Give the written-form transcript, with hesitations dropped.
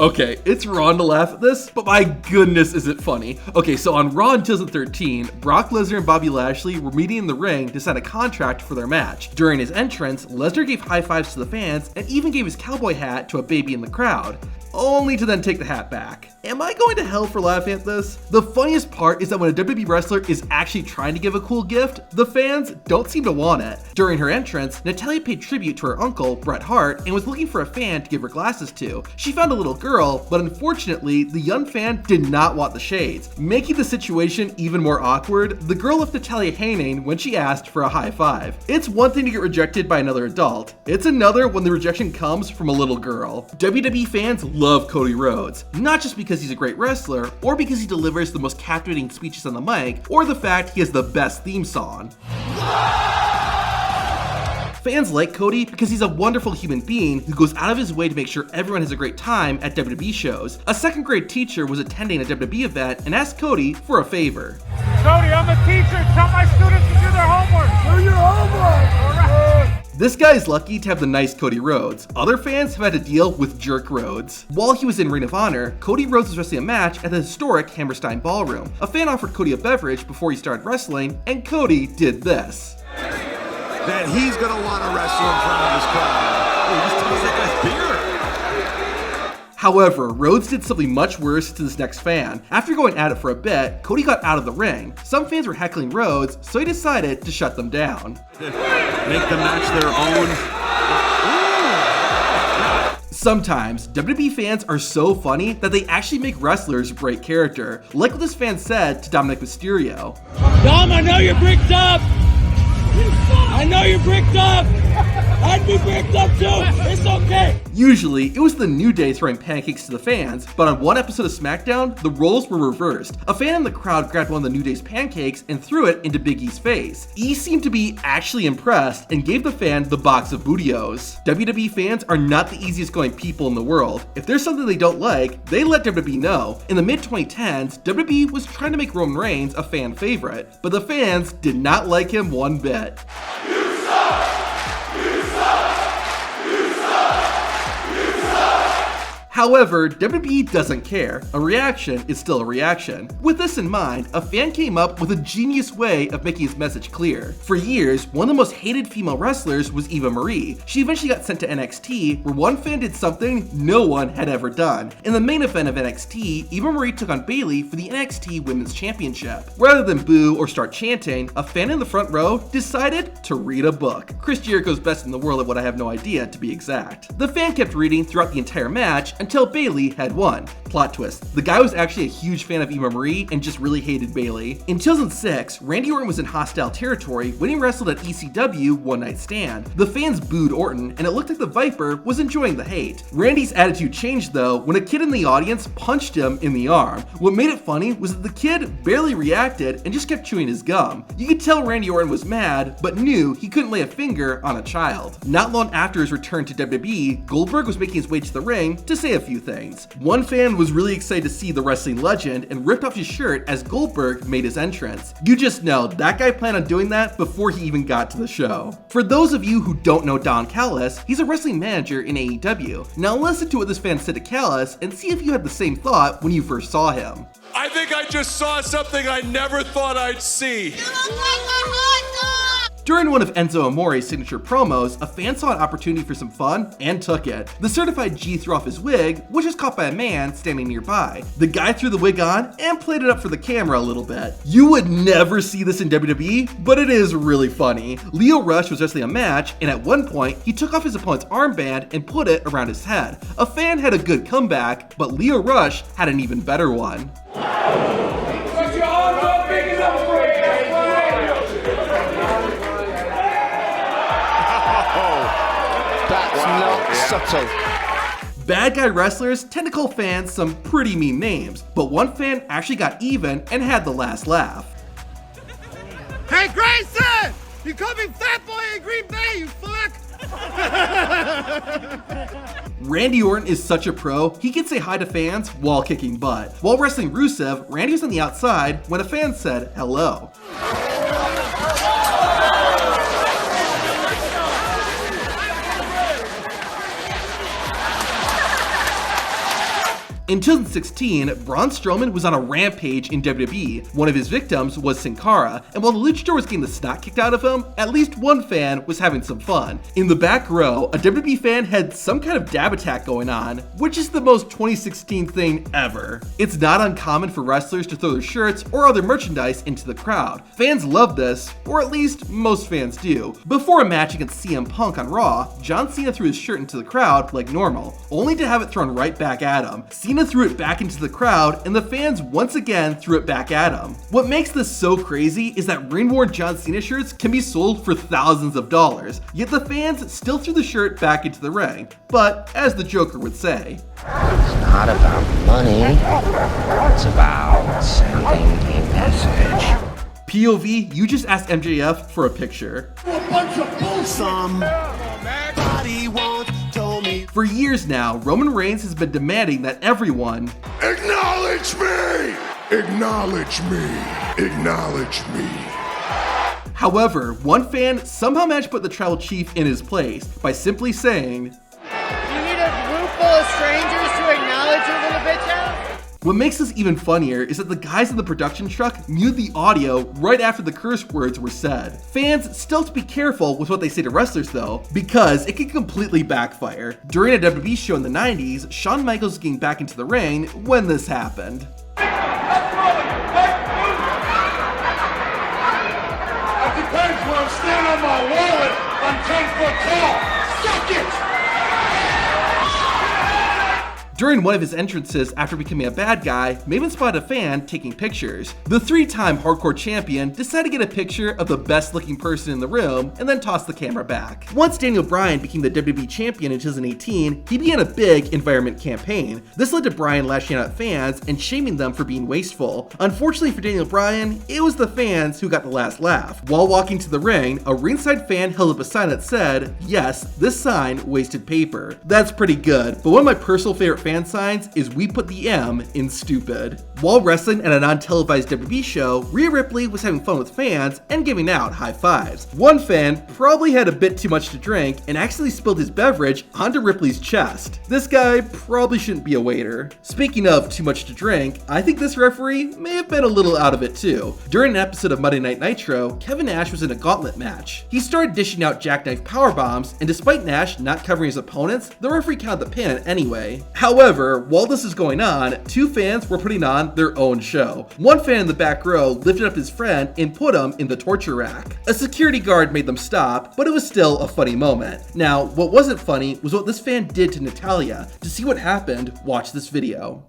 Okay, it's wrong to laugh at this, but my goodness is it funny. Okay, so on Raw in 2013, Brock Lesnar and Bobby Lashley were meeting in the ring to sign a contract for their match. During his entrance, Lesnar gave high fives to the fans and even gave his cowboy hat to a baby in the crowd, only to then take the hat back. Am I going to hell for laughing at this? The funniest part is that when a WWE wrestler is actually trying to give a cool gift, the fans don't seem to want it. During her entrance, Natalya paid tribute to her uncle, Bret Hart, and was looking for a fan to give her glasses to. She found a little girl, but unfortunately, the young fan did not want the shades. Making the situation even more awkward, the girl left Natalya hanging when she asked for a high five. It's one thing to get rejected by another adult. It's another when the rejection comes from a little girl. WWE fans love Cody Rhodes, not just because he's a great wrestler, or because he delivers the most captivating speeches on the mic, or the fact he has the best theme song. Fans like Cody because he's a wonderful human being who goes out of his way to make sure everyone has a great time at WWE shows. A second grade teacher was attending a WWE event and asked Cody for a favor. Cody, I'm a teacher. Tell my students to do their homework. Do your homework. All right. This guy's lucky to have the nice Cody Rhodes. Other fans have had to deal with jerk Rhodes. While he was in Ring of Honor, Cody Rhodes was wrestling a match at the historic Hammerstein Ballroom. A fan offered Cody a beverage before he started wrestling, and Cody did this. That he's going to want to wrestle in front of his crowd. Oh, he just tossed that guy's beer. However, Rhodes did something much worse to this next fan. After going at it for a bit, Cody got out of the ring. Some fans were heckling Rhodes, so he decided to shut them down. Make the match their own. Sometimes, WWE fans are so funny that they actually make wrestlers break character, like what this fan said to Dominic Mysterio. Dom, I know you're bricked up! I know you're bricked up! I'd be bricked up too! It's okay! Usually, it was the New Day throwing pancakes to the fans, but on one episode of SmackDown, the roles were reversed. A fan in the crowd grabbed one of the New Day's pancakes and threw it into Big E's face. E seemed to be actually impressed and gave the fan the box of Bootios. WWE fans are not the easiest going people in the world. If there's something they don't like, they let WWE know. In the mid-2010s, WWE was trying to make Roman Reigns a fan favorite, but the fans did not like him one bit. However, WWE doesn't care. A reaction is still a reaction. With this in mind, a fan came up with a genius way of making his message clear. For years, one of the most hated female wrestlers was Eva Marie. She eventually got sent to NXT, where one fan did something no one had ever done. In the main event of NXT, Eva Marie took on Bayley for the NXT Women's Championship. Rather than boo or start chanting, a fan in the front row decided to read a book. Chris Jericho's best in the world at what I have no idea, to be exact. The fan kept reading throughout the entire match until Bayley had won. Plot twist, the guy was actually a huge fan of Eva Marie and just really hated Bayley. In 2006, Randy Orton was in hostile territory when he wrestled at ECW One Night Stand. The fans booed Orton, and it looked like the Viper was enjoying the hate. Randy's attitude changed though when a kid in the audience punched him in the arm. What made it funny was that the kid barely reacted and just kept chewing his gum. You could tell Randy Orton was mad, but knew he couldn't lay a finger on a child. Not long after his return to WWE, Goldberg was making his way to the ring to say a few things. One fan was really excited to see the wrestling legend and ripped off his shirt as Goldberg made his entrance. You just know that guy planned on doing that before he even got to the show. For those of you who don't know Don Callis, he's a wrestling manager in AEW. Now listen to what this fan said to Callis and see if you had the same thought when you first saw him. I think I just saw something I never thought I'd see. You look like a hot dog! During one of Enzo Amore's signature promos, a fan saw an opportunity for some fun and took it. The certified G threw off his wig, which was caught by a man standing nearby. The guy threw the wig on and played it up for the camera a little bit. You would never see this in WWE, but it is really funny. Lio Rush was wrestling a match, and at one point, he took off his opponent's armband and put it around his head. A fan had a good comeback, but Lio Rush had an even better one. Subtle. Bad guy wrestlers tend to call fans some pretty mean names, but one fan actually got even and had the last laugh. Hey, Grayson! You called me fat boy in Green Bay, you fuck! Randy Orton is such a pro, he can say hi to fans while kicking butt. While wrestling Rusev, Randy was on the outside when a fan said hello. In 2016, Braun Strowman was on a rampage in WWE. One of his victims was Sin Cara, and while the luchador was getting the snot kicked out of him, at least one fan was having some fun. In the back row, a WWE fan had some kind of dab attack going on, which is the most 2016 thing ever. It's not uncommon for wrestlers to throw their shirts or other merchandise into the crowd. Fans love this, or at least most fans do. Before a match against CM Punk on Raw, John Cena threw his shirt into the crowd like normal, only to have it thrown right back at him. Cena threw it back into the crowd, and the fans once again threw it back at him. What makes this so crazy is that ring-worn John Cena shirts can be sold for thousands of dollars, yet the fans still threw the shirt back into the ring. But, as the Joker would say, it's not about money, it's about sending a message. POV, you just asked MJF for a picture. Somebody once told me. For years now, Roman Reigns has been demanding that everyone Acknowledge me! Acknowledge me! Acknowledge me! However, one fan somehow managed to put the tribal chief in his place by simply saying, You need a room full of strangers to acknowledge your little bitch ass? What makes this even funnier is that the guys in the production truck muted the audio right after the curse words were said. Fans still have to be careful with what they say to wrestlers though, because it can completely backfire. During a WWE show in the 90s, Shawn Michaels was getting back into the ring when this happened. It depends where I'm standing on my wallet. I'm 10 foot tall. Suck it! During one of his entrances after becoming a bad guy, Maven spotted a fan taking pictures. The 3-time hardcore champion decided to get a picture of the best looking person in the room and then tossed the camera back. Once Daniel Bryan became the WWE champion in 2018, he began a big environment campaign. This led to Bryan lashing out at fans and shaming them for being wasteful. Unfortunately for Daniel Bryan, it was the fans who got the last laugh. While walking to the ring, a ringside fan held up a sign that said, "Yes, this sign wasted paper." That's pretty good, but one of my personal favorite fan signs is "We put the M in stupid." While wrestling at a non-televised WWE show, Rhea Ripley was having fun with fans and giving out high fives. One fan probably had a bit too much to drink and accidentally spilled his beverage onto Ripley's chest. This guy probably shouldn't be a waiter. Speaking of too much to drink, I think this referee may have been a little out of it too. During an episode of Monday Night Nitro, Kevin Nash was in a gauntlet match. He started dishing out jackknife powerbombs, and despite Nash not covering his opponents, the referee counted the pin anyway. However, while this is going on, two fans were putting on their own show. One fan in the back row lifted up his friend and put him in the torture rack. A security guard made them stop, but it was still a funny moment. Now, what wasn't funny was what this fan did to Natalya. To see what happened, watch this video.